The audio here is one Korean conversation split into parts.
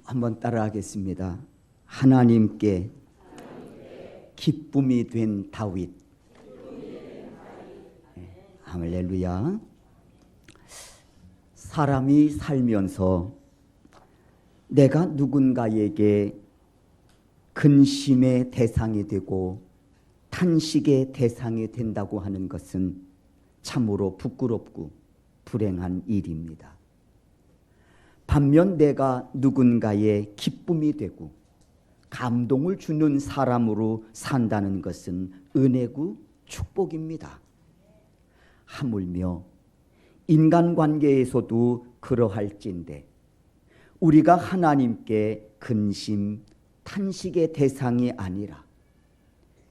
한번 따라하겠습니다. 하나님께 기쁨이 된 다윗. 할렐루야. 사람이 살면서 내가 누군가에게 근심의 대상이 되고 탄식의 대상이 된다고 하는 것은 참으로 부끄럽고 불행한 일입니다. 반면 내가 누군가의 기쁨이 되고 감동을 주는 사람으로 산다는 것은 은혜고 축복입니다. 하물며 인간관계에서도 그러할진대 우리가 하나님께 근심, 탄식의 대상이 아니라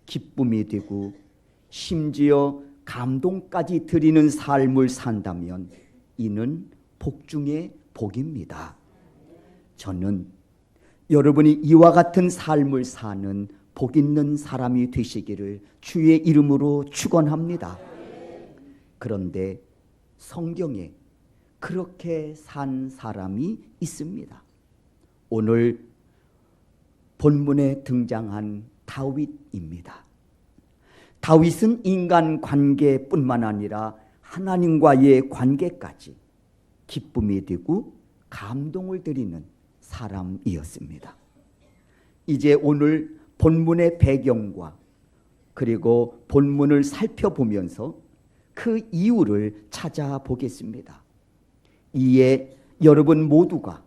기쁨이 되고 심지어 감동까지 드리는 삶을 산다면 이는 복 중에 복입니다. 저는 여러분이 이와 같은 삶을 사는 복 있는 사람이 되시기를 주의 이름으로 축원합니다. 그런데 성경에 그렇게 산 사람이 있습니다. 오늘 본문에 등장한 다윗입니다. 다윗은 인간관계뿐만 아니라 하나님과의 관계까지 기쁨이 되고 감동을 드리는 사람이었습니다. 이제 오늘 본문의 배경과 그리고 본문을 살펴보면서 그 이유를 찾아보겠습니다. 이에 여러분 모두가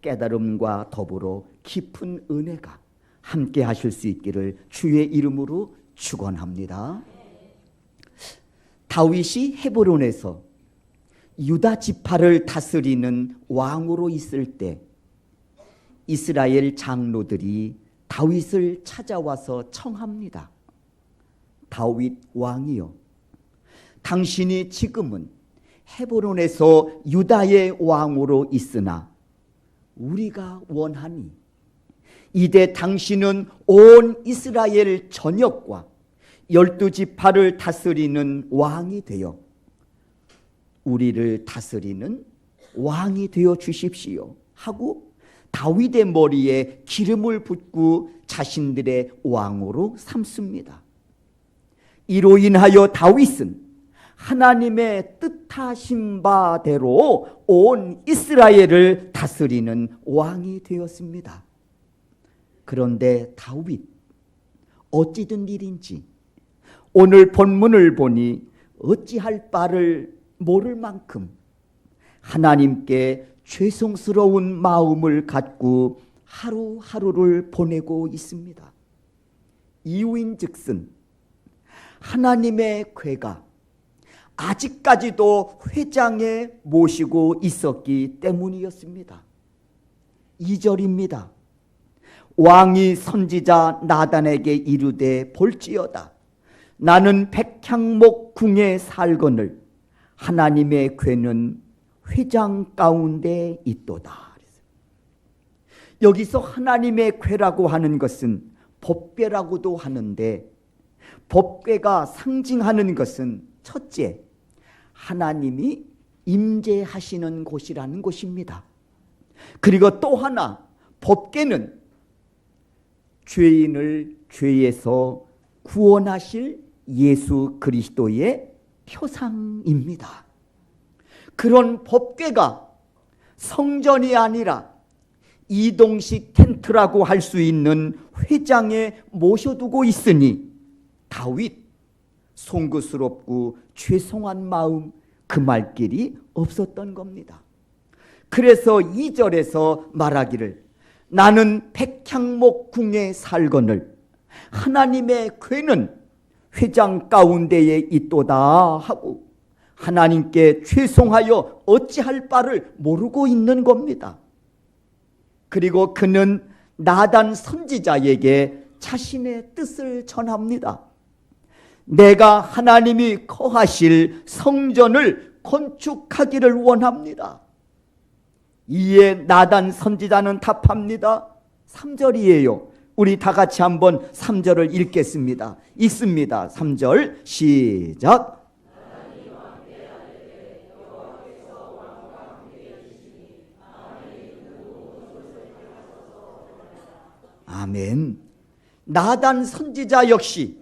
깨달음과 더불어 깊은 은혜가 함께 하실 수 있기를 주의 이름으로 축원합니다. 다윗이 헤브론에서 유다 지파를 다스리는 왕으로 있을 때 이스라엘 장로들이 다윗을 찾아와서 청합니다. 다윗 왕이여, 당신이 지금은 헤브론에서 유다의 왕으로 있으나 우리가 원하니 이제 당신은 온 이스라엘 전역과 12지파를 다스리는 왕이 되어 우리를 다스리는 왕이 되어 주십시오 하고 다윗의 머리에 기름을 붓고 자신들의 왕으로 삼습니다. 이로 인하여 다윗은 하나님의 뜻하신 바대로 온 이스라엘을 다스리는 왕이 되었습니다. 그런데 다윗 어찌 된 일인지 오늘 본문을 보니 어찌할 바를 모를 만큼 하나님께 죄송스러운 마음을 갖고 하루하루를 보내고 있습니다. 이유인즉슨 하나님의 궤가 아직까지도 회장에 모시고 있었기 때문이었습니다. 2절입니다. 왕이 선지자 나단에게 이르되 볼지어다 나는 백향목 궁에 살거늘 하나님의 궤는 회장 가운데 있도다. 여기서 하나님의 궤라고 하는 것은 법궤라고도 하는데 법궤가 상징하는 것은 첫째, 하나님이 임재하시는 곳이라는 곳입니다. 그리고 또 하나, 법궤는 죄인을 죄에서 구원하실 예수 그리스도의 표상입니다. 그런 법궤가 성전이 아니라 이동식 텐트라고 할 수 있는 회장에 모셔두고 있으니 다윗 송구스럽고 죄송한 마음 금할 길이 없었던 겁니다. 그래서 2절에서 말하기를 나는 백향목 궁에 살거늘 하나님의 궤는 회장 가운데에 있도다 하고 하나님께 죄송하여 어찌할 바를 모르고 있는 겁니다. 그리고 그는 나단 선지자에게 자신의 뜻을 전합니다. 내가 하나님이 거하실 성전을 건축하기를 원합니다. 이에 나단 선지자는 답합니다. 3절이에요. 우리 다 같이 한번 3절을 읽겠습니다. 읽습니다. 3절 시작. 아멘. 나단 선지자 역시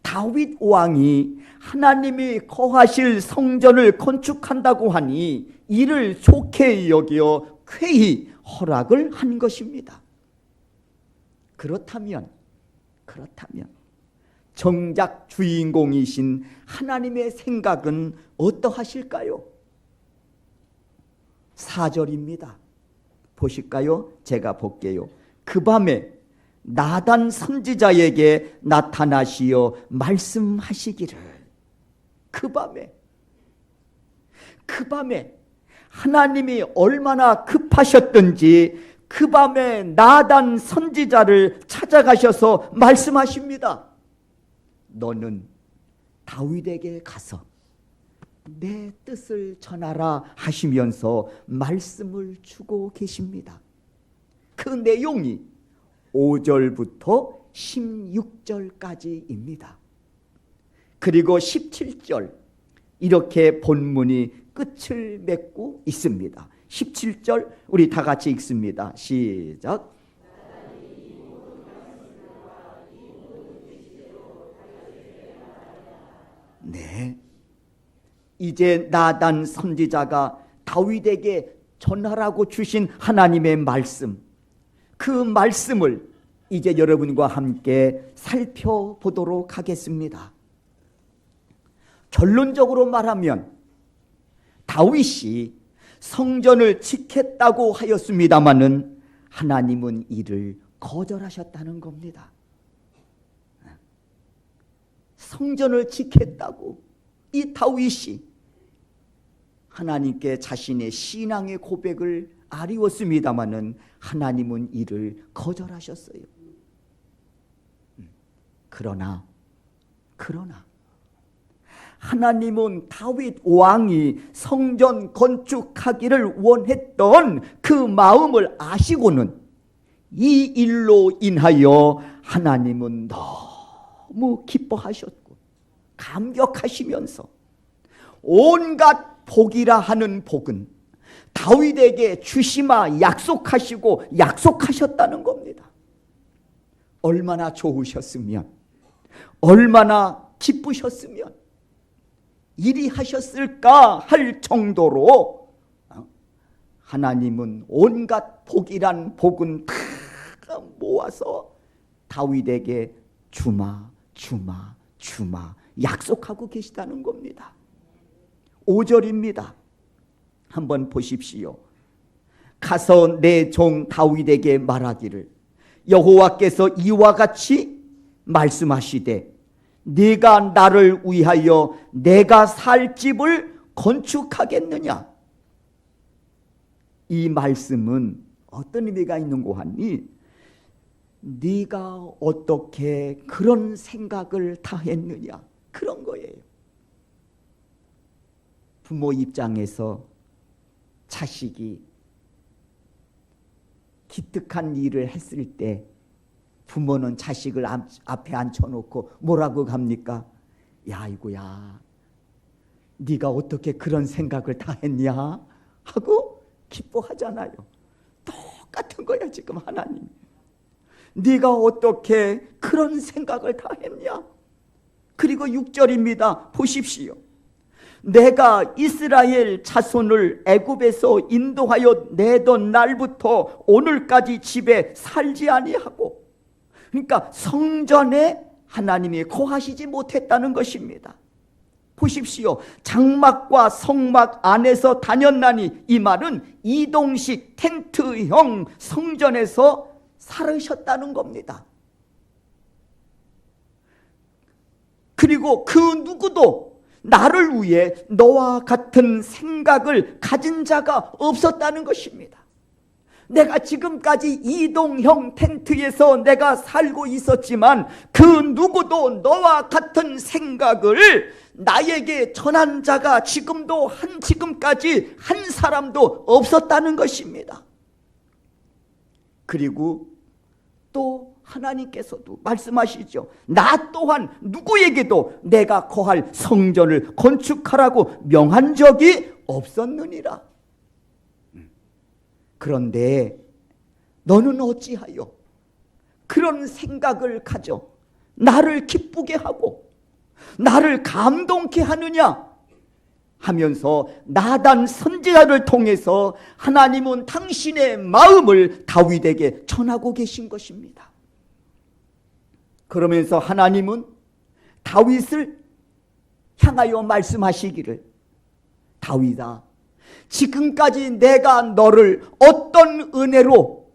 다윗 왕이 하나님이 거하실 성전을 건축한다고 하니 이를 좋게 여겨 쾌히 허락을 한 것입니다. 그렇다면 정작 주인공이신 하나님의 생각은 어떠하실까요? 4절입니다. 보실까요? 제가 볼게요. 그 밤에 나단 선지자에게 나타나시어 말씀하시기를. 그 밤에 하나님이 얼마나 급하셨던지 그 밤에 나단 선지자를 찾아가셔서 말씀하십니다. 너는 다윗에게 가서 내 뜻을 전하라 하시면서 말씀을 주고 계십니다. 그 내용이 5절부터 16절까지입니다. 그리고 17절 이렇게 본문이 끝을 맺고 있습니다. 17절 우리 다 같이 읽습니다. 시작. 네, 이제 나단 선지자가 다윗에게 전하라고 주신 하나님의 말씀, 그 말씀을 이제 여러분과 함께 살펴보도록 하겠습니다. 결론적으로 말하면 다윗이 성전을 지켰다고 하였습니다마는 하나님은 이를 거절하셨다는 겁니다. 성전을 지켰다고 이 다윗이 하나님께 자신의 신앙의 고백을 아리웠습니다마는 하나님은 이를 거절하셨어요. 그러나 하나님은 다윗 왕이 성전 건축하기를 원했던 그 마음을 아시고는 이 일로 인하여 하나님은 너무 기뻐하셨고 감격하시면서 온갖 복이라 하는 복은 다윗에게 주시마 약속하시고 약속하셨다는 겁니다. 얼마나 좋으셨으면, 얼마나 기쁘셨으면 이리 하셨을까 할 정도로 하나님은 온갖 복이란 복은 다 모아서 다윗에게 주마 약속하고 계시다는 겁니다. 5절입니다. 한번 보십시오. 가서 내 종 다윗에게 말하기를 여호와께서 이와 같이 말씀하시되 네가 나를 위하여 내가 살 집을 건축하겠느냐. 이 말씀은 어떤 의미가 있는고 하니 네가 어떻게 그런 생각을 다 했느냐, 그런 거예요. 부모 입장에서 자식이 기특한 일을 했을 때 부모는 자식을 앞에 앉혀놓고 뭐라고 합니까? 야 이거야 네가 어떻게 그런 생각을 다 했냐 하고 기뻐하잖아요. 똑같은 거야 지금 하나님. 네가 어떻게 그런 생각을 다 했냐. 그리고 6절입니다. 보십시오. 내가 이스라엘 자손을 애굽에서 인도하여 내던 날부터 오늘까지 집에 살지 아니하고, 그러니까 성전에 하나님이 거하시지 못했다는 것입니다. 보십시오. 장막과 성막 안에서 다녔나니, 이 말은 이동식 텐트형 성전에서 살으셨다는 겁니다. 그리고 그 누구도 나를 위해 너와 같은 생각을 가진 자가 없었다는 것입니다. 내가 지금까지 이동형 텐트에서 내가 살고 있었지만 그 누구도 너와 같은 생각을 나에게 전한 자가 지금까지 한 사람도 없었다는 것입니다. 그리고 또 하나님께서도 말씀하시죠. 나 또한 누구에게도 내가 거할 성전을 건축하라고 명한 적이 없었느니라. 그런데 너는 어찌하여 그런 생각을 가져 나를 기쁘게 하고 나를 감동케 하느냐 하면서 나단 선지자를 통해서 하나님은 당신의 마음을 다윗에게 전하고 계신 것입니다. 그러면서 하나님은 다윗을 향하여 말씀하시기를, 다윗아, 지금까지 내가 너를 어떤 은혜로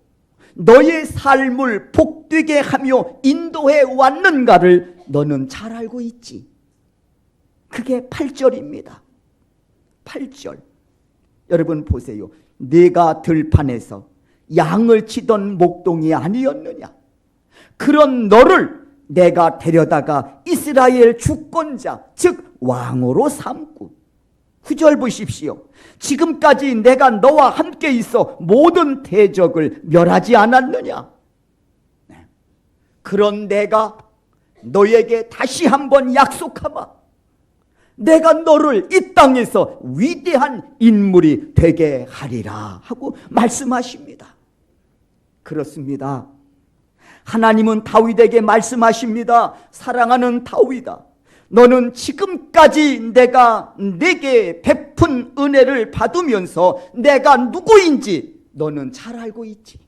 너의 삶을 복되게 하며 인도해 왔는가를 너는 잘 알고 있지. 그게 8절입니다. 8절. 여러분 보세요. 네가 들판에서 양을 치던 목동이 아니었느냐? 그런 너를 내가 데려다가 이스라엘 주권자 즉 왕으로 삼고, 9절 보십시오. 지금까지 내가 너와 함께 있어 모든 대적을 멸하지 않았느냐? 그런 내가 너에게 다시 한번 약속하마. 내가 너를 이 땅에서 위대한 인물이 되게 하리라 하고 말씀하십니다. 그렇습니다. 하나님은 다윗에게 말씀하십니다. 사랑하는 다윗아, 너는 지금까지 내가 내게 베푼 은혜를 받으면서 내가 누구인지 너는 잘 알고 있지.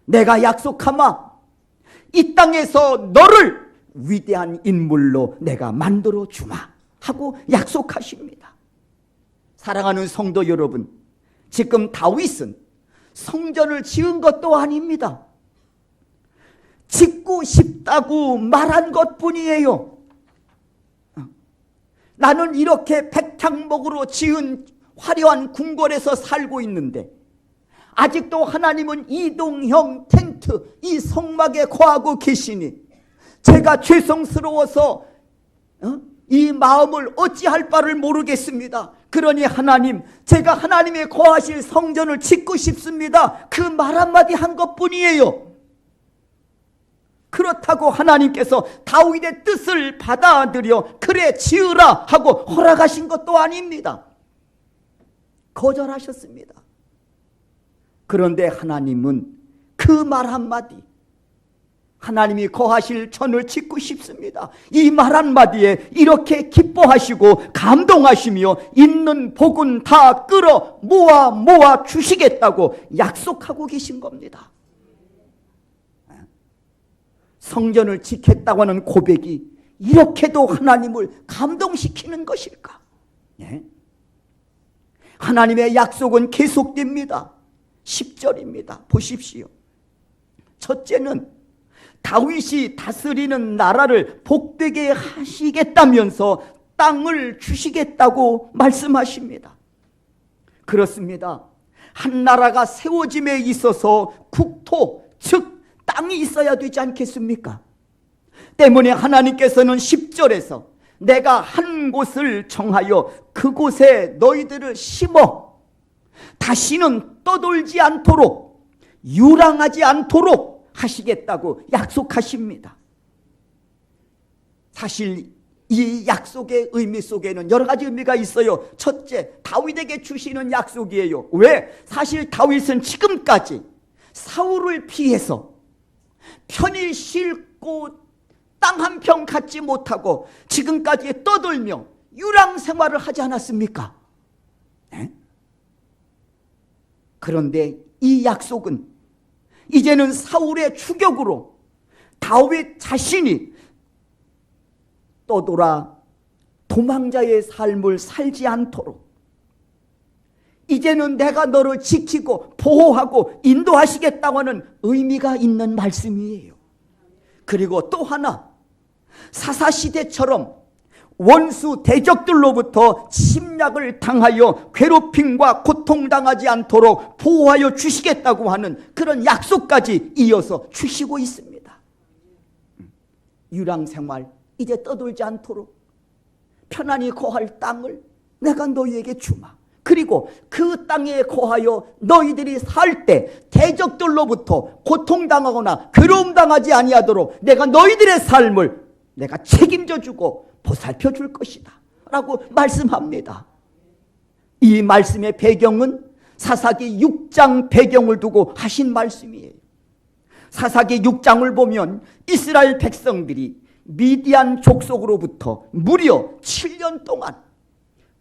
내가 약속하마, 이 땅에서 너를 위대한 인물로 내가 만들어 주마 하고 약속하십니다. 사랑하는 성도 여러분, 지금 다윗은 성전을 지은 것도 아닙니다. 짓고 싶다고 말한 것뿐이에요. 나는 이렇게 백향목으로 지은 화려한 궁궐에서 살고 있는데 아직도 하나님은 이동형 텐트, 이 성막에 거하고 계시니 제가 죄송스러워서 이 마음을 어찌할 바를 모르겠습니다. 그러니 하나님, 제가 하나님의 거하실 성전을 짓고 싶습니다. 그 말 한마디 한 것뿐이에요. 그렇다고 하나님께서 다윗의 뜻을 받아들여 그래 지으라 하고 허락하신 것도 아닙니다. 거절하셨습니다. 그런데 하나님은 그 말 한마디, 하나님이 거하실 전을 짓고 싶습니다, 이 말 한마디에 이렇게 기뻐하시고 감동하시며 있는 복은 다 끌어 모아 주시겠다고 약속하고 계신 겁니다. 성전을 짓겠다고 하는 고백이 이렇게도 하나님을 감동시키는 것일까? 예? 하나님의 약속은 계속됩니다. 10절입니다. 보십시오. 첫째는 다윗이 다스리는 나라를 복되게 하시겠다면서 땅을 주시겠다고 말씀하십니다. 그렇습니다. 한 나라가 세워짐에 있어서 국토, 즉 땅이 있어야 되지 않겠습니까? 때문에 하나님께서는 10절에서 내가 한 곳을 정하여 그곳에 너희들을 심어 다시는 떠돌지 않도록, 유랑하지 않도록 하시겠다고 약속하십니다. 사실 이 약속의 의미 속에는 여러 가지 의미가 있어요. 첫째, 다윗에게 주시는 약속이에요. 왜? 사실 다윗은 지금까지 사울을 피해서 편히 쉴고 땅 한 평 갖지 못하고 지금까지 떠돌며 유랑 생활을 하지 않았습니까? 네? 그런데 이 약속은 이제는 사울의 추격으로 다윗 자신이 떠돌아 도망자의 삶을 살지 않도록 이제는 내가 너를 지키고 보호하고 인도하시겠다고 하는 의미가 있는 말씀이에요. 그리고 또 하나, 사사시대처럼 원수 대적들로부터 침략을 당하여 괴롭힘과 고통당하지 않도록 보호하여 주시겠다고 하는 그런 약속까지 이어서 주시고 있습니다. 유랑생활, 이제 떠돌지 않도록 편안히 거할 땅을 내가 너희에게 주마. 그리고 그 땅에 거하여 너희들이 살 때 대적들로부터 고통당하거나 괴로움당하지 아니하도록 내가 너희들의 삶을 내가 책임져 주고 보살펴 줄 것이다 라고 말씀합니다. 이 말씀의 배경은 사사기 6장 배경을 두고 하신 말씀이에요. 사사기 6장을 보면 이스라엘 백성들이 미디안 족속으로부터 무려 7년 동안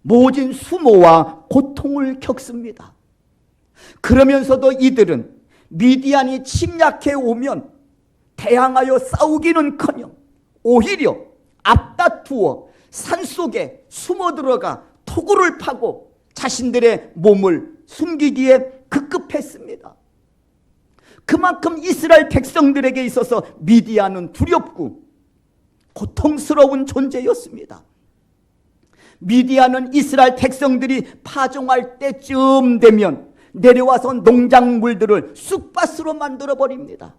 모진 수모와 고통을 겪습니다. 그러면서도 이들은 미디안이 침략해 오면 대항하여 싸우기는커녕 오히려 앞다투어 산속에 숨어 들어가 토굴을 파고 자신들의 몸을 숨기기에 급급했습니다. 그만큼 이스라엘 백성들에게 있어서 미디안은 두렵고 고통스러운 존재였습니다. 미디안은 이스라엘 백성들이 파종할 때쯤 되면 내려와서 농작물들을 쑥밭으로 만들어버립니다.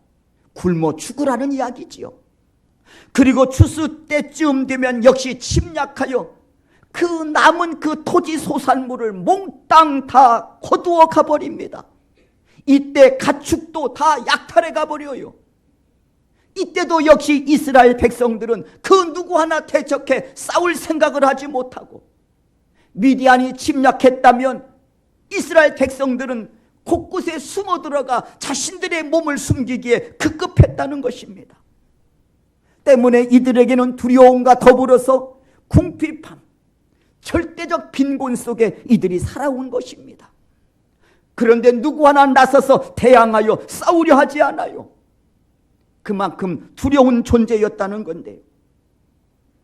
굶어 죽으라는 이야기지요. 그리고 추수 때쯤 되면 역시 침략하여 그 남은 그 토지 소산물을 몽땅 다 거두어 가버립니다. 이때 가축도 다 약탈해 가버려요. 이때도 역시 이스라엘 백성들은 그 누구 하나 대적해 싸울 생각을 하지 못하고, 미디안이 침략했다면 이스라엘 백성들은 곳곳에 숨어 들어가 자신들의 몸을 숨기기에 급급했다는 것입니다. 때문에 이들에게는 두려움과 더불어서 궁핍함, 절대적 빈곤 속에 이들이 살아온 것입니다. 그런데 누구 하나 나서서 대항하여 싸우려 하지 않아요. 그만큼 두려운 존재였다는 건데요.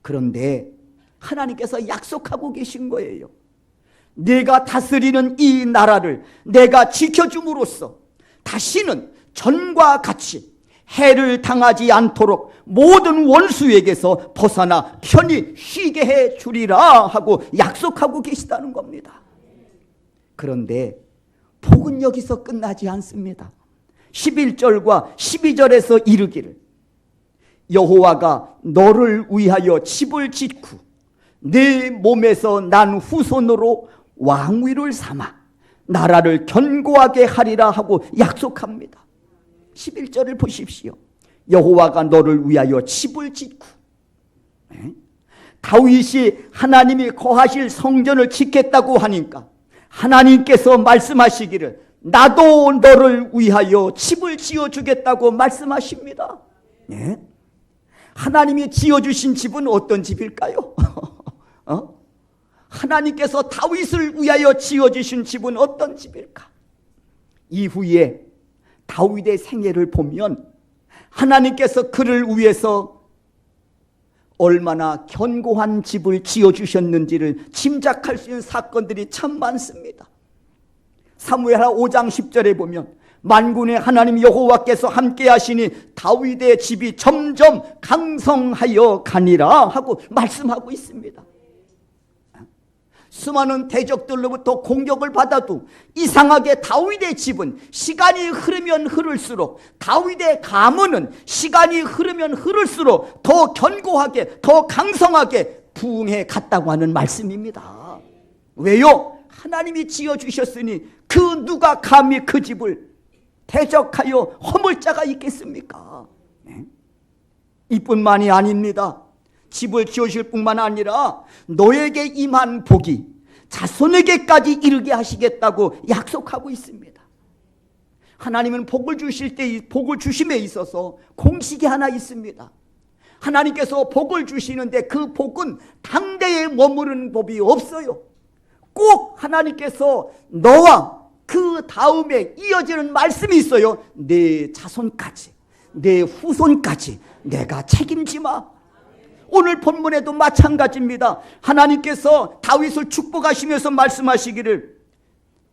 그런데 하나님께서 약속하고 계신 거예요. 내가 다스리는 이 나라를 내가 지켜줌으로써 다시는 전과 같이 해를 당하지 않도록 모든 원수에게서 벗어나 편히 쉬게 해 주리라 하고 약속하고 계시다는 겁니다. 그런데 복은 여기서 끝나지 않습니다. 11절과 12절에서 이르기를, 여호와가 너를 위하여 집을 짓고 네 몸에서 난 후손으로 왕위를 삼아 나라를 견고하게 하리라 하고 약속합니다. 11절을 보십시오. 여호와가 너를 위하여 집을 짓고, 다윗이 하나님이 거하실 성전을 짓겠다고 하니까 하나님께서 말씀하시기를 나도 너를 위하여 집을 지어주겠다고 말씀하십니다. 하나님이 지어주신 집은 어떤 집일까요? 하나님께서 다윗을 위하여 지어주신 집은 어떤 집일까? 이후에 다윗의 생애를 보면 하나님께서 그를 위해서 얼마나 견고한 집을 지어주셨는지를 짐작할 수 있는 사건들이 참 많습니다. 사무엘하 5장 10절에 보면 만군의 하나님 여호와께서 함께 하시니 다윗의 집이 점점 강성하여 가니라 하고 말씀하고 있습니다. 수많은 대적들로부터 공격을 받아도 이상하게 다윗의 집은 시간이 흐르면 흐를수록, 다윗의 가문은 시간이 흐르면 흐를수록 더 견고하게, 더 강성하게 부흥해 갔다고 하는 말씀입니다. 왜요? 하나님이 지어주셨으니 그 누가 감히 그 집을 대적하여 허물 자가 있겠습니까? 이뿐만이 아닙니다. 집을 지으실 뿐만 아니라 너에게 임한 복이 자손에게까지 이르게 하시겠다고 약속하고 있습니다. 하나님은 복을 주실 때 복을 주심에 있어서 공식이 하나 있습니다. 하나님께서 복을 주시는데 그 복은 당대에 머무르는 법이 없어요. 꼭 하나님께서 너와 그 다음에 이어지는 말씀이 있어요. 내 자손까지, 내 후손까지 내가 책임지마. 오늘 본문에도 마찬가지입니다. 하나님께서 다윗을 축복하시면서 말씀하시기를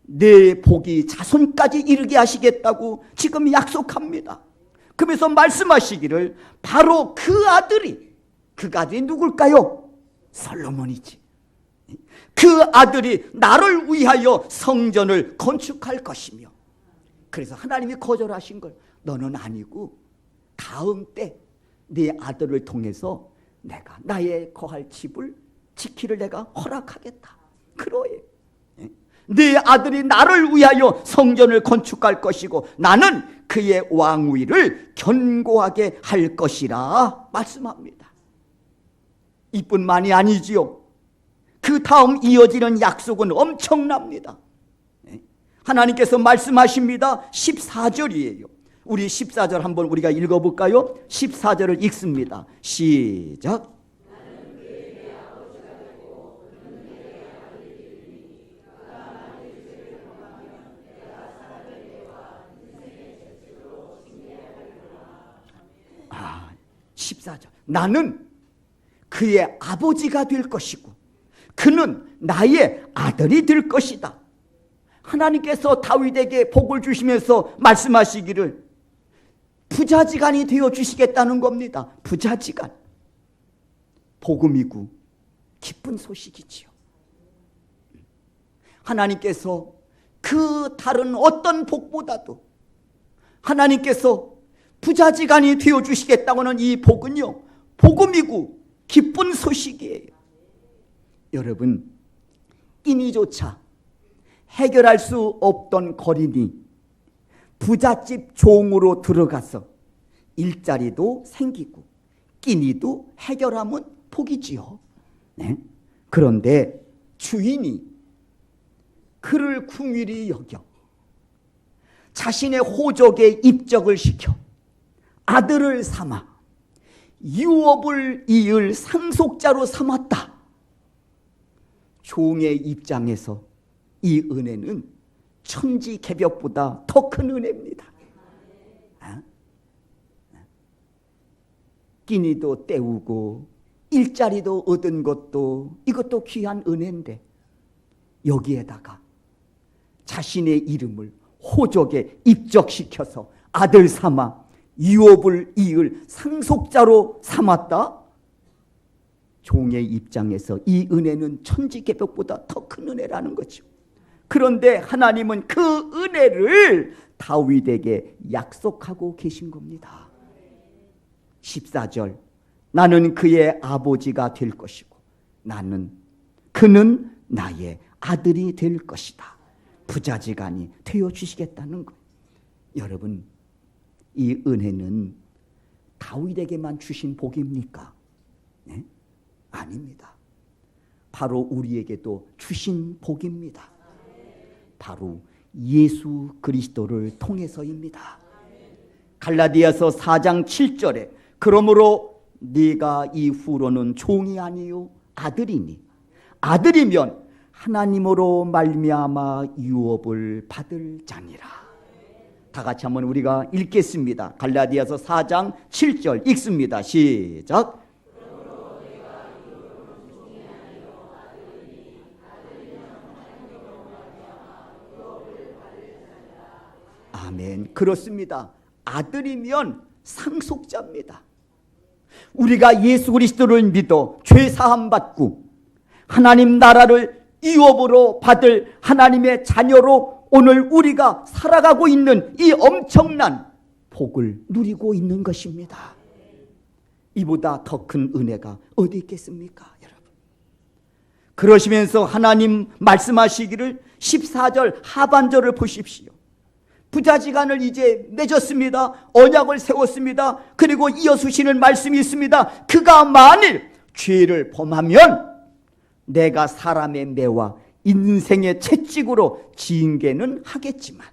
내 복이 자손까지 이르게 하시겠다고 지금 약속합니다. 그러면서 말씀하시기를 바로 그 아들이 누굴까요? 솔로몬이지. 그 아들이 나를 위하여 성전을 건축할 것이며, 그래서 하나님이 거절하신 걸 너는 아니고 다음 때 네 아들을 통해서 내가 나의 거할 집을 지키를 내가 허락하겠다. 그러해. 네 아들이 나를 위하여 성전을 건축할 것이고 나는 그의 왕위를 견고하게 할 것이라 말씀합니다. 이뿐만이 아니지요. 그 다음 이어지는 약속은 엄청납니다. 하나님께서 말씀하십니다. 14절이에요. 우리 14절 한번 우리가 읽어볼까요? 14절을 읽습니다. 시작. 14절. 나는 그의 아버지가 될 것이고 그는 나의 아들이 될 것이다. 하나님께서 다윗에게 복을 주시면서 말씀하시기를 부자지간이 되어 주시겠다는 겁니다. 부자지간. 복음이고 기쁜 소식이지요. 하나님께서 그 다른 어떤 복보다도 하나님께서 부자지간이 되어 주시겠다고는 이 복은요, 복음이고 기쁜 소식이에요. 여러분, 끼니조차 해결할 수 없던 거린이 부잣집 종으로 들어가서 일자리도 생기고 끼니도 해결하면 복이지요. 네? 그런데 주인이 그를 궁휼히 여겨 자신의 호족에 입적을 시켜 아들을 삼아 유업을 이을 상속자로 삼았다. 종의 입장에서 이 은혜는 천지개벽보다 더 큰 은혜입니다. 끼니도 때우고 일자리도 얻은 것도 이것도 귀한 은혜인데 여기에다가 자신의 이름을 호족에 입적시켜서 아들 삼아 유업을 이을 상속자로 삼았다. 종의 입장에서 이 은혜는 천지개벽보다 더 큰 은혜라는 거죠. 그런데 하나님은 그 은혜를 다윗에게 약속하고 계신 겁니다. 14절. 나는 그의 아버지가 될 것이고 그는 나의 아들이 될 것이다. 부자지간이 되어 주시겠다는 거예요. 여러분, 이 은혜는 다윗에게만 주신 복입니까? 네? 아닙니다. 바로 우리에게도 주신 복입니다. 바로 예수 그리스도를 통해서입니다. 갈라디아서 4장 7절에 그러므로 네가 이후로는 종이 아니요 아들이니 아들이면 하나님으로 말미암아 유업을 받을 자니라. 다 같이 한번 우리가 읽겠습니다. 갈라디아서 4장 7절 읽습니다. 시작. 아멘. 그렇습니다. 아들이면 상속자입니다. 우리가 예수 그리스도를 믿어 죄 사함 받고 하나님 나라를 유업으로 받을 하나님의 자녀로 오늘 우리가 살아가고 있는 이 엄청난 복을 누리고 있는 것입니다. 이보다 더 큰 은혜가 어디 있겠습니까, 여러분? 그러시면서 하나님 말씀하시기를 14절 하반절을 보십시오. 부자지간을 이제 맺었습니다. 언약을 세웠습니다. 그리고 이어주시는 말씀이 있습니다. 그가 만일 죄를 범하면 내가 사람의 매와 인생의 채찍으로 징계는 하겠지만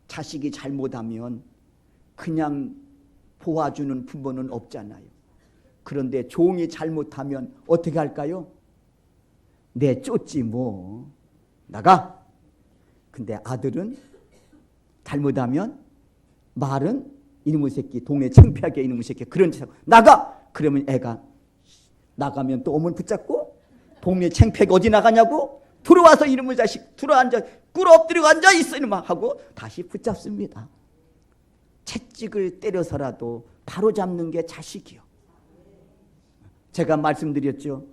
자식이 잘못하면 그냥 보아주는 부모는 없잖아요. 그런데 종이 잘못하면 어떻게 할까요? 내쫓지 뭐. 나가. 근데 아들은 잘못하면 말은 이놈의 새끼, 동네 창피하게 이놈의 새끼 그런 짓 하고 나가. 그러면 애가 나가면 또 어머니 붙잡고 동네 창피하게 어디 나가냐고 들어와서 이놈의 자식 들어앉아 꿇어 엎드리고 앉아 있어 이놈아 하고 다시 붙잡습니다. 채찍을 때려서라도 바로 잡는 게 자식이요. 제가 말씀드렸죠.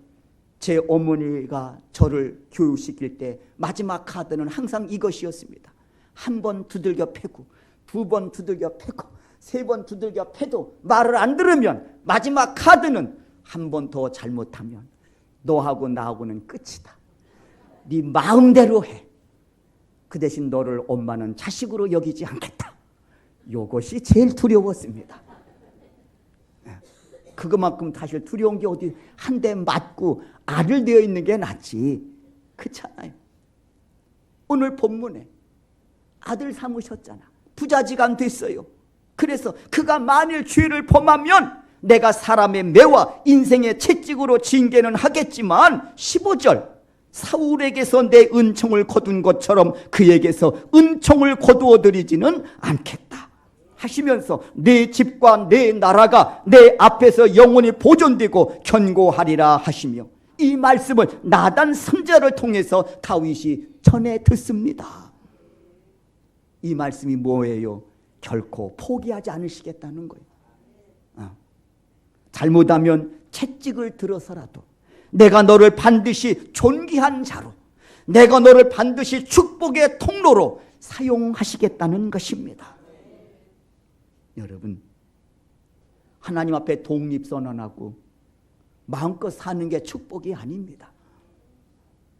제 어머니가 저를 교육시킬 때 마지막 카드는 항상 이것이었습니다. 한 번 두들겨 패고 두 번 두들겨 패고 세 번 두들겨 패도 말을 안 들으면 마지막 카드는 한 번 더 잘못하면 너하고 나하고는 끝이다. 네 마음대로 해. 그 대신 너를 엄마는 자식으로 여기지 않겠다. 이것이 제일 두려웠습니다. 그것만큼 사실 두려운 게 어디 한 대 맞고 알을 되어 있는 게 낫지. 그렇잖아요. 오늘 본문에 아들 삼으셨잖아. 부자지간 됐어요. 그래서 그가 만일 죄를 범하면 내가 사람의 매와 인생의 채찍으로 징계는 하겠지만 15절 사울에게서 내 은총을 거둔 것처럼 그에게서 은총을 거두어 드리지는 않겠다 하시면서 내 집과 내 나라가 내 앞에서 영원히 보존되고 견고하리라 하시며 이 말씀을 나단 선지자를 통해서 다윗이 전해 듣습니다. 이 말씀이 뭐예요? 결코 포기하지 않으시겠다는 거예요. 잘못하면 채찍을 들어서라도 내가 너를 반드시 존귀한 자로, 내가 너를 반드시 축복의 통로로 사용하시겠다는 것입니다. 여러분, 하나님 앞에 독립선언하고 마음껏 사는 게 축복이 아닙니다.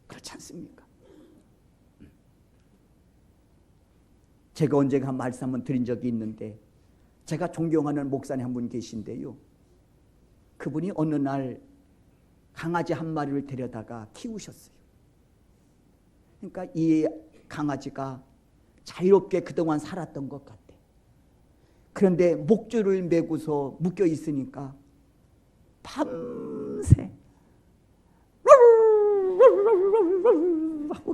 그렇지 않습니까? 제가 언젠가 한 말씀 한번 드린 적이 있는데, 제가 존경하는 목사님 한 분 계신데요, 그분이 어느 날 강아지 한 마리를 데려다가 키우셨어요. 그러니까 이 강아지가 자유롭게 그동안 살았던 것 같아. 그런데 목줄을 메고서 묶여 있으니까 밤새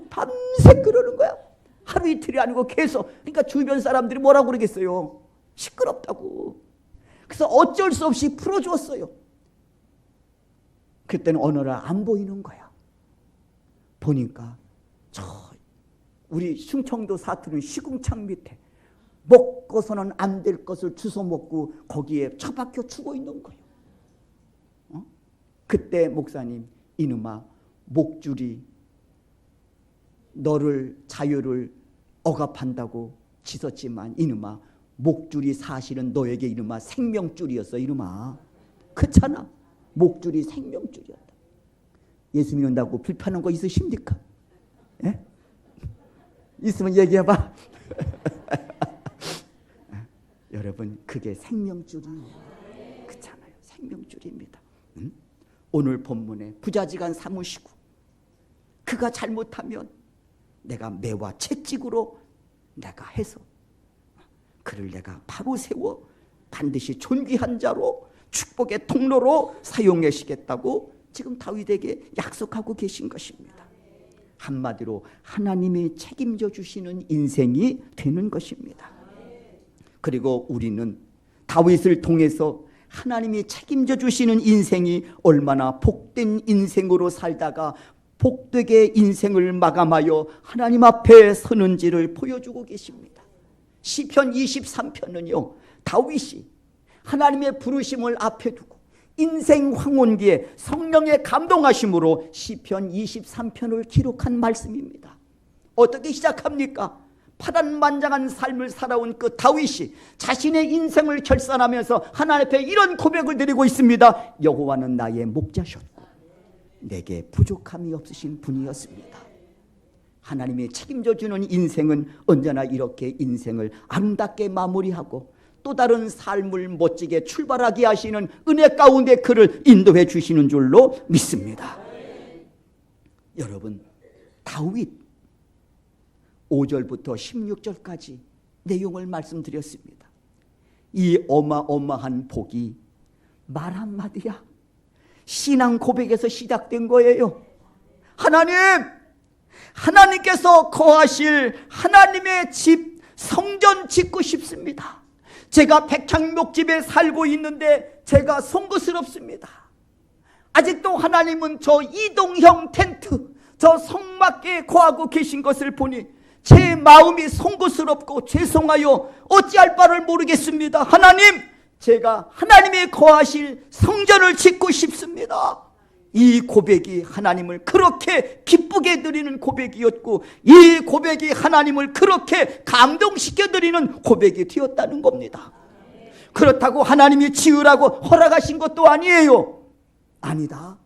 밤새 그러는 거야. 하루 이틀이 아니고 계속. 그러니까 주변 사람들이 뭐라고 그러겠어요? 시끄럽다고. 그래서 어쩔 수 없이 풀어주었어요. 그때는 어느 날 안 보이는 거야. 보니까 저 우리 충청도 사투리 시궁창 밑에 먹고서는 안 될 것을 주워 먹고 거기에 처박혀 죽어 있는 거예요. 그때 목사님, 이놈아, 목줄이 너를 자유를 억압한다고 짖었지만 이놈아, 목줄이 사실은 너에게 이놈아 생명줄이었어. 이놈아, 그렇잖아. 목줄이 생명줄이었다. 예수 믿는다고 불편한 거 있으십니까? 예? 있으면 얘기해봐. 여러분, 그게 생명줄이에요. 그렇잖아요. 생명줄입니다. 응? 오늘 본문에 부자지간 삼으시고 그가 잘못하면 내가 매와 채찍으로 내가 해서 그를 내가 바로 세워 반드시 존귀한 자로 축복의 통로로 사용하시겠다고 지금 다윗에게 약속하고 계신 것입니다. 한마디로 하나님이 책임져 주시는 인생이 되는 것입니다. 그리고 우리는 다윗을 통해서 하나님이 책임져 주시는 인생이 얼마나 복된 인생으로 살다가 복되게 인생을 마감하여 하나님 앞에 서는지를 보여주고 계십니다. 시편 23편은요, 다윗이 하나님의 부르심을 앞에 두고 인생 황혼기에 성령의 감동하심으로 시편 23편을 기록한 말씀입니다. 어떻게 시작합니까? 파란만장한 삶을 살아온 그 다윗이 자신의 인생을 결산하면서 하나님 앞에 이런 고백을 드리고 있습니다. 여호와는 나의 목자셨고 내게 부족함이 없으신 분이었습니다. 하나님이 책임져 주는 인생은 언제나 이렇게 인생을 아름답게 마무리하고 또 다른 삶을 멋지게 출발하게 하시는 은혜 가운데 그를 인도해 주시는 줄로 믿습니다. 여러분, 다윗 5절부터 16절까지 내용을 말씀드렸습니다. 이 어마어마한 복이 말 한마디야. 신앙 고백에서 시작된 거예요. 하나님, 하나님께서 거하실 하나님의 집 성전 짓고 싶습니다. 제가 백향목집에 살고 있는데 제가 송구스럽습니다. 아직도 하나님은 저 이동형 텐트, 저 성막에 거하고 계신 것을 보니 제 마음이 송구스럽고 죄송하여 어찌할 바를 모르겠습니다. 하나님, 제가 하나님이 거하실 성전을 짓고 싶습니다. 이 고백이 하나님을 그렇게 기쁘게 드리는 고백이었고 이 고백이 하나님을 그렇게 감동시켜 드리는 고백이 되었다는 겁니다. 그렇다고 하나님이 지으라고 허락하신 것도 아니에요. 아니다.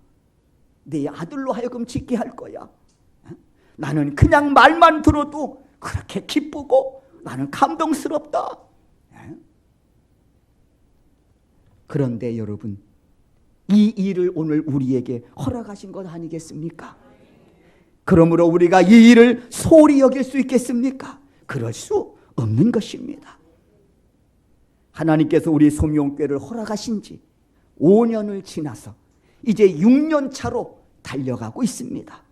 내 아들로 하여금 짓게 할 거야. 나는 그냥 말만 들어도 그렇게 기쁘고 나는 감동스럽다. 그런데 여러분, 이 일을 오늘 우리에게 허락하신 것 아니겠습니까? 그러므로 우리가 이 일을 소홀히 여길 수 있겠습니까? 그럴 수 없는 것입니다. 하나님께서 우리 소명교회를 허락하신 지 5년을 지나서 이제 6년 차로 달려가고 있습니다.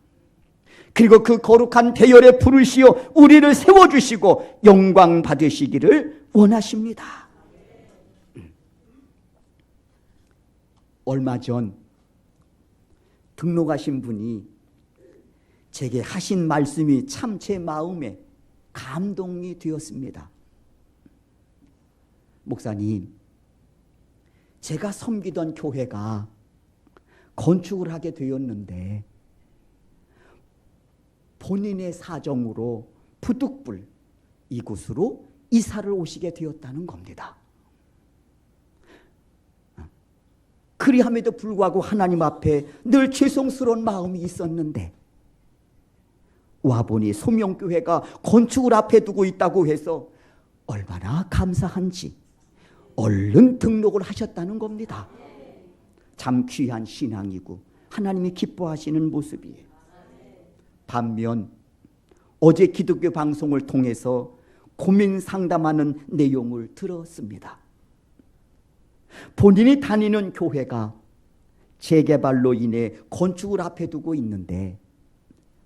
그리고 그 거룩한 대열에 부르시어 우리를 세워주시고 영광 받으시기를 원하십니다. 얼마 전 등록하신 분이 제게 하신 말씀이 참 제 마음에 감동이 되었습니다. 목사님, 제가 섬기던 교회가 건축을 하게 되었는데 본인의 사정으로 부득불 이곳으로 이사를 오시게 되었다는 겁니다. 그리함에도 불구하고 하나님 앞에 늘 죄송스러운 마음이 있었는데 와보니 소명교회가 건축을 앞에 두고 있다고 해서 얼마나 감사한지 얼른 등록을 하셨다는 겁니다. 참 귀한 신앙이고 하나님이 기뻐하시는 모습이에요. 반면 어제 기독교 방송을 통해서 고민 상담하는 내용을 들었습니다. 본인이 다니는 교회가 재개발로 인해 건축을 앞에 두고 있는데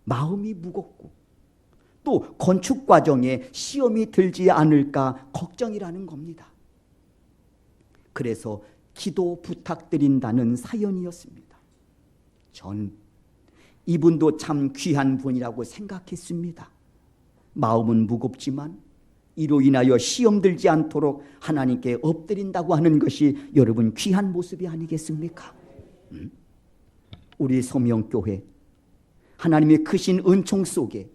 마음이 무겁고 또 건축 과정에 시험이 들지 않을까 걱정이라는 겁니다. 그래서 기도 부탁드린다는 사연이었습니다. 전 이분도 참 귀한 분이라고 생각했습니다. 마음은 무겁지만 이로 인하여 시험 들지 않도록 하나님께 엎드린다고 하는 것이 여러분 귀한 모습이 아니겠습니까? 우리 소명교회 하나님의 크신 은총 속에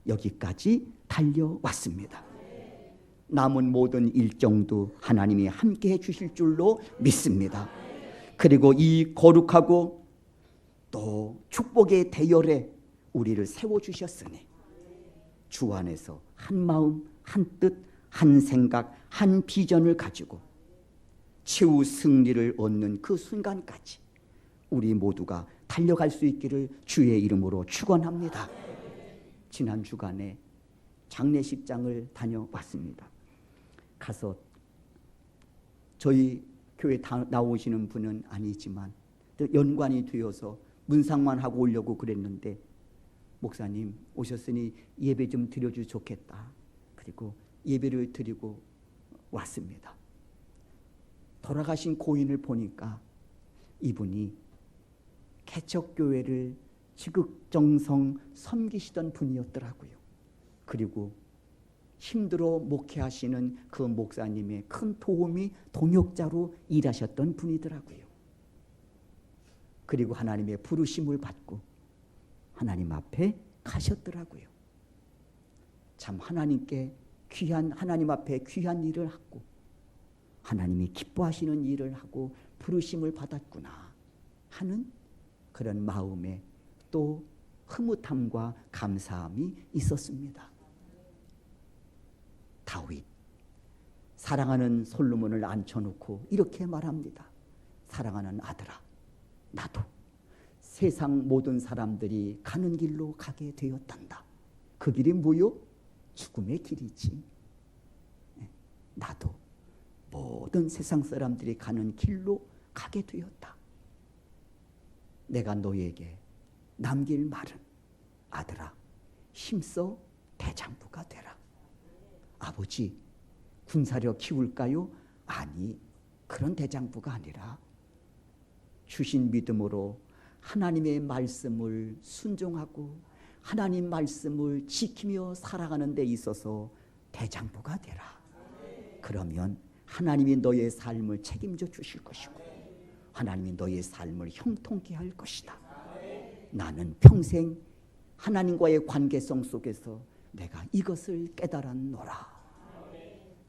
여기까지 달려왔습니다. 남은 모든 일정도 하나님이 함께 해주실 줄로 믿습니다. 그리고 이 거룩하고 또 축복의 대열에 우리를 세워주셨으니 주 안에서 한 마음, 한 뜻, 한 생각, 한 비전을 가지고 최후 승리를 얻는 그 순간까지 우리 모두가 달려갈 수 있기를 주의 이름으로 축원합니다. 지난 주간에 장례식장을 다녀왔습니다. 가서 저희 교회 나오시는 분은 아니지만 연관이 되어서 문상만 하고 오려고 그랬는데 목사님 오셨으니 예배 좀 드려주 좋겠다. 그리고 예배를 드리고 왔습니다. 돌아가신 고인을 보니까 이분이 개척교회를 지극정성 섬기시던 분이었더라고요. 그리고 힘들어 목회하시는 그 목사님의 큰 도움이 동역자로 일하셨던 분이더라고요. 그리고 하나님의 부르심을 받고 하나님 앞에 가셨더라고요. 참 하나님께 귀한 하나님 앞에 귀한 일을 하고 하나님이 기뻐하시는 일을 하고 부르심을 받았구나 하는 그런 마음에 또 흐뭇함과 감사함이 있었습니다. 다윗 사랑하는 솔로몬을 앉혀놓고 이렇게 말합니다. 사랑하는 아들아, 나도 세상 모든 사람들이 가는 길로 가게 되었단다. 그 길이 뭐요? 죽음의 길이지. 나도 모든 세상 사람들이 가는 길로 가게 되었다. 내가 너에게 남길 말은 아들아, 힘써 대장부가 되라. 아버지, 군사력 키울까요? 아니, 그런 대장부가 아니라 주신 믿음으로 하나님의 말씀을 순종하고 하나님 말씀을 지키며 살아가는 데 있어서 대장부가 되라. 그러면 하나님이 너의 삶을 책임져 주실 것이고 하나님이 너의 삶을 형통케 할 것이다. 나는 평생 하나님과의 관계성 속에서 내가 이것을 깨달았노라.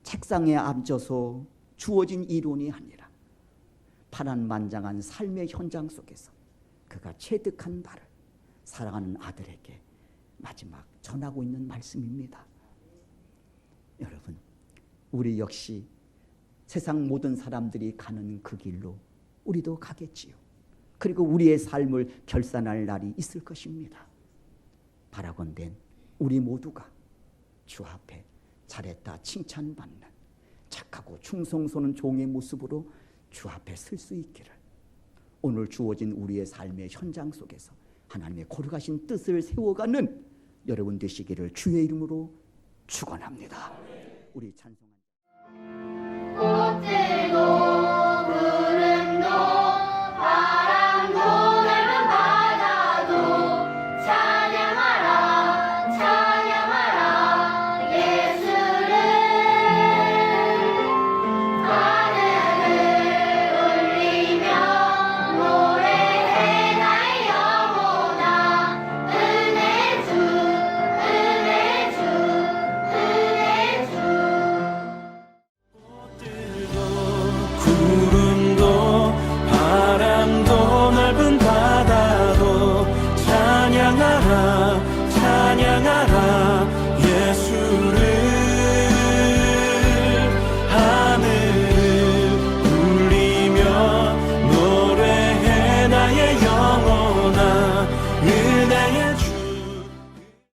책상에 앉아서 주어진 이론이 아니라 파란만장한 삶의 현장 속에서 그가 체득한 바를 사랑하는 아들에게 마지막 전하고 있는 말씀입니다. 여러분, 우리 역시 세상 모든 사람들이 가는 그 길로 우리도 가겠지요. 그리고 우리의 삶을 결산할 날이 있을 것입니다. 바라건대 우리 모두가 주 앞에 잘했다 칭찬받는 착하고 충성스러운 종의 모습으로 주 앞에 설 수 있기를, 오늘 주어진 우리의 삶의 현장 속에서 하나님의 거룩하신 뜻을 세워가는 여러분 되시기를 주의 이름으로 축원합니다. 우리 찬송한